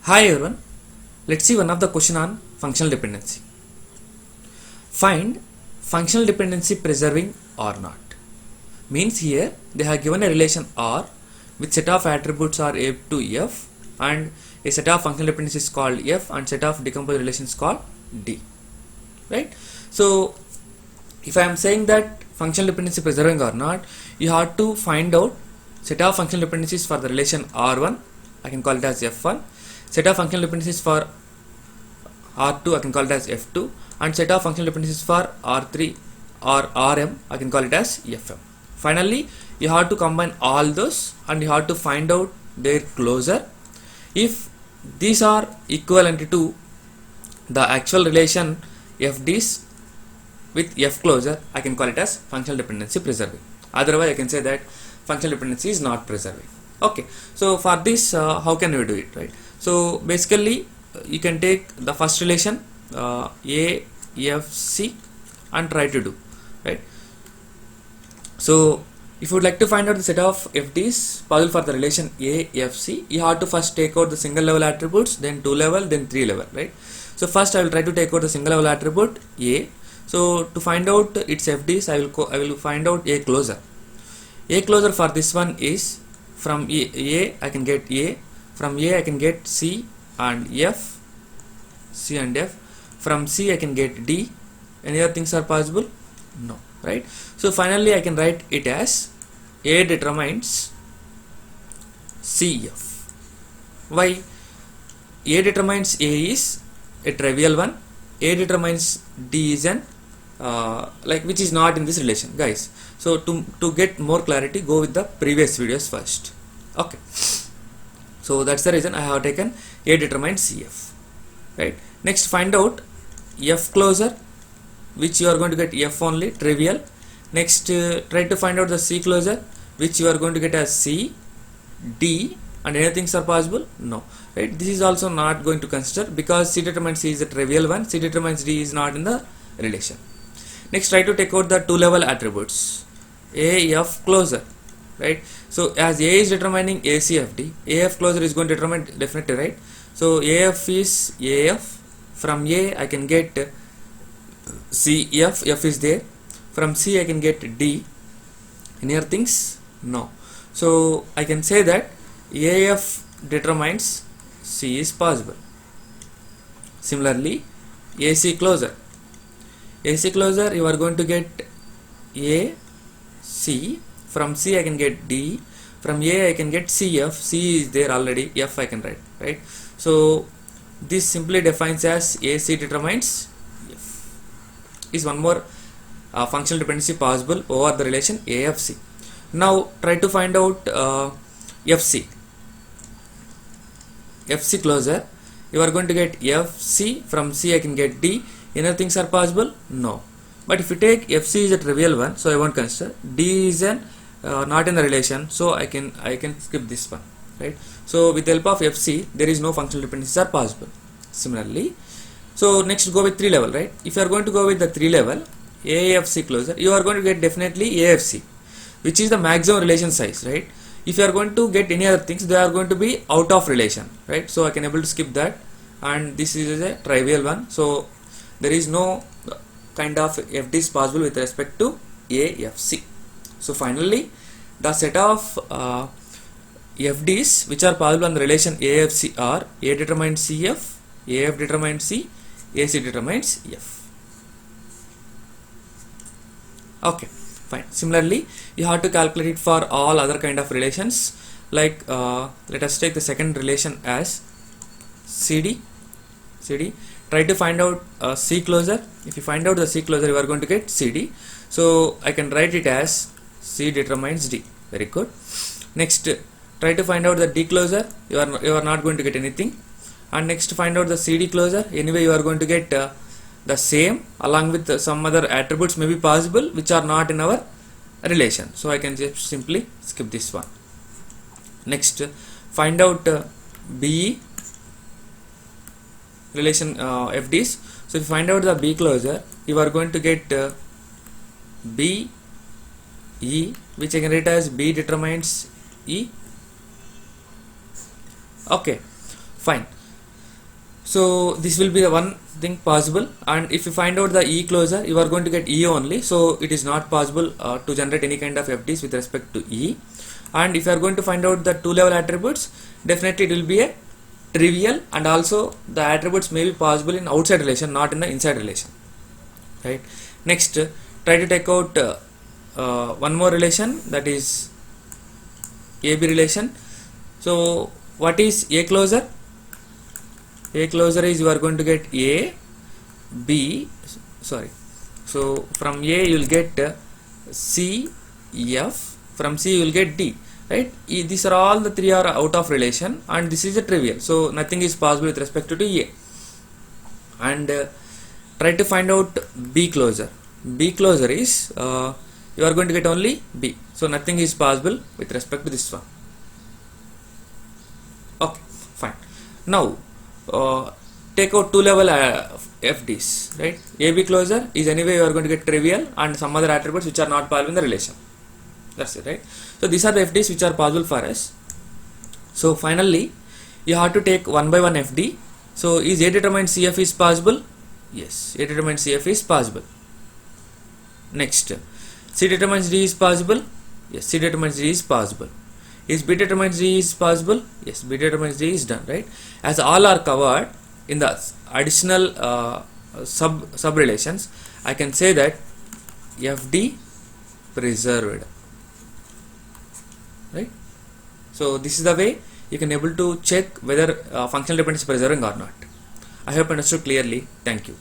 Hi everyone, let's see one of the question on functional dependency. Find functional dependency preserving or not. Means here they have given a relation R with set of attributes are A to F and a set of functional dependencies called F and set of decomposed relations called D. Right? So if I am saying that functional dependency preserving or not, you have to find out set of functional dependencies for the relation R1, I can call it as F1, set of functional dependencies for R2, I can call it as F2, and set of functional dependencies for R3 or Rm, I can call it as Fm. Finally, you have to combine all those and you have to find out their closure. If these are equivalent to the actual relation Fds with F closure, I can call it as functional dependency preserving. Otherwise, I can say that functional dependency is not preserving. Okay, so for this, how can we do it, right? So basically, you can take the first relation A, F, C and try to do, right? So if you would like to find out the set of FDs possible for the relation A, F, C, you have to first take out the single level attributes, then 2 level, then 3 level, right? So first I will try to take out the single level attribute A. So to find out its FDs, I will find out A closure. A closure for this one is from A I can get A, from A I can get C and F, C and F, from C I can get D. Any other things are possible? No, right? So finally I can write it as A determines CF. Why? A determines A is a trivial one, A determines D is an which is not in this relation, guys. So to get more clarity, go with the previous videos first. Okay, so that's the reason I have taken A determines CF, right? Next, find out F closure, which you are going to get F only, trivial. Next, try to find out the C closure, which you are going to get as C, D, and anything are possible? No, right? This is also not going to consider because C determines C is a trivial one, C determines D is not in the relation. Next, try to take out the 2 level attributes A, F closure, right? So as A is determining ACFD, AF closure is going to determine definitely, right? So AF is AF, from A I can get CF, F is there, from C I can get D. Any other things? No. So I can say that AF determines C is possible. Similarly, AC closure. AC closure, you are going to get A, C, from C I can get D, from A I can get CF, C is there already, F I can write, right? So this simply defines as AC determines F. Is one more functional dependency possible over the relation AFC. Now try to find out FC. FC closure, you are going to get FC, from C I can get D. Any things are possible? No. But if you take FC is a trivial one, so I won't consider. D is an not in the relation, so I can skip this one, right? So with the help of FC, there is no functional dependencies are possible. Similarly, so next go with 3 level, right? If you are going to go with the 3 level AFC closure, you are going to get definitely AFC, which is the maximum relation size, right? If you are going to get any other things, they are going to be out of relation, right? So I can able to skip that, and this is a trivial one, so there is no kind of FDs possible with respect to AFC. So finally, the set of FDs which are possible on the relation AFC are A determines CF, AF determines C, AC determines F. Okay, fine. Similarly, you have to calculate it for all other kind of relations. Like let us take the second relation as CD. Try to find out C closure. If you find out the C closure, you are going to get CD. So I can write it as C determines D. Very good. Next, try to find out the D closure. You are not going to get anything. And next, find out the CD closure. Anyway, you are going to get the same along with some other attributes may be possible which are not in our relation. So I can just simply skip this one. Next, find out BE relation FDs. So if you find out the B closure, you are going to get B, E, which I can write as B determines E. Okay, fine. So this will be the one thing possible, and if you find out the E closure, you are going to get E only, so it is not possible to generate any kind of FDs with respect to E. And if you are going to find out the two level attributes, definitely it will be a trivial, and also the attributes may be possible in outside relation, not in the inside relation, right? Next, try to take out one more relation, that is AB relation. So what is A closure? A closure is you are going to get A, B, sorry. So from A you will get C, F, from C you will get D, right? These are all the three are out of relation, and this is a trivial, so nothing is possible with respect to A. And try to find out B closure. B closure is you are going to get only B, so nothing is possible with respect to this one. Okay, fine. Now take out two level FDs, right? AB closure is anyway you are going to get trivial and some other attributes which are not possible in the relation. That's it, right? So these are the FDs which are possible for us. So finally you have to take one by one FD. So is A determined CF is possible? Yes, A determined CF is possible. Next, C determines D is possible? Yes, C determines D is possible. Is B determines D is possible? Yes, B determines D is done, right? As all are covered in the additional sub relations, I can say that FD preserved, right? So this is the way you can able to check whether functional dependency preserving or not. I hope understood clearly. Thank you.